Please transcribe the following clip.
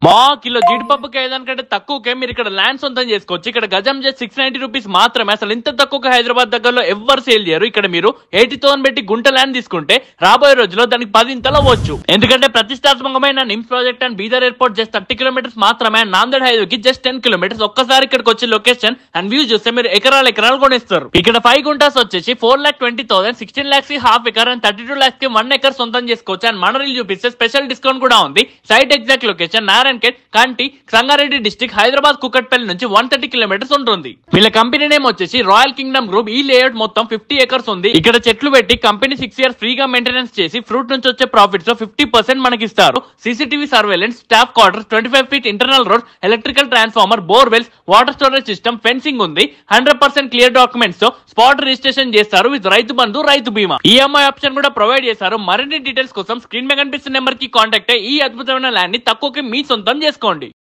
మా కిలో జీడిపప్పుకి ఏదానికంటే తక్కువకే మీరు ఇక్కడ ల్యాండ్ సొంతం చేసుకోవచ్చు. ఇక్కడ గజం జస్ట్ 690 రూపీస్ మాత్రమే. అసలు ఇంత తక్కువగా హైదరాబాద్ దగ్గరలో ఎవ్వరు సేల్ చేయరు. ఇక్కడ మీరు 80,000 పెట్టి గుంట ల్యాండ్ తీసుకుంటే రాబోయే రోజుల్లో దానికి 10 ఇంతలు అవ్వచ్చు. ఎందుకంటే ప్రతిష్టాత్మకమైన NIMS project and Bidar airport just 30 kilometres మాత్రమే. నాందేడ్ హైవేకి జస్ట్ 10 కిలోమీటర్స్. ఒక్కసారి ఇక్కడికి వచ్చే లొకేషన్ అండ్ వ్యూ చూస్తే మీరు ఎకరాలు కొనేస్తారు. ఇక్కడ 5 గుంటాస్ వచ్చేసి 4,20,000, 16 lakhs కి హాఫ్ ఎకర్ అండ్ 32 lakhs కి 1 ఎకర్ సొంతం చేసుకోవచ్చు. అండ్ మన రీల్ చూపిస్తే స్పెషల్ డిస్కౌంట్ కూడా ఉంది. సైట్ ఎగ్జాక్ట్ లొకేషన్ కంటి సంగారెడ్డి డిస్ట్రిక్ట్ హైదరాబాద్ కుకట్పల్లి నుంచి 130 కిలోమీటర్స్ ఉంటుంది. వీళ్ళ కంపెనీ నేమ్ వచ్చేసి రాయల్ కింగ్డమ్ గ్రూప్. ఈ లేఅవుట్ మొత్తం 50 ఎకర్స్ ఉంది. ఇక్కడ చెట్లు పెట్టి కంపెనీ 6 years ఫ్రీగా మెయింటెనెన్స్ చేసి ఫ్రూట్ నుంచి వచ్చే ప్రాఫిట్స్ లో 50% మనకి ఇస్తారు. CCTV surveillance, staff quarters, 25 feet internal road, electrical transformer, borewells, water storage system, fencing ఉంది. 100% క్లియర్ డాక్యుమెంట్స్ తో స్పాట్ రిజిస్ట్రేషన్ చేస్తారు విత్ రైతు బంధు, రైతు బీమా, ఈఎంఐ ఆప్షన్ కూడా ప్రొవైడ్ చేశారు. మరిన్ని డీటెయిల్స్ కోసం స్క్రీన్ మీద కనిపిస్తున్న నెంబర్ కి కాంటాక్ట్ అయ్యి ఈ అద్భుతమైన ల్యాండ్ ని తక్కువకి మీ సొంతం చేసుకోండి.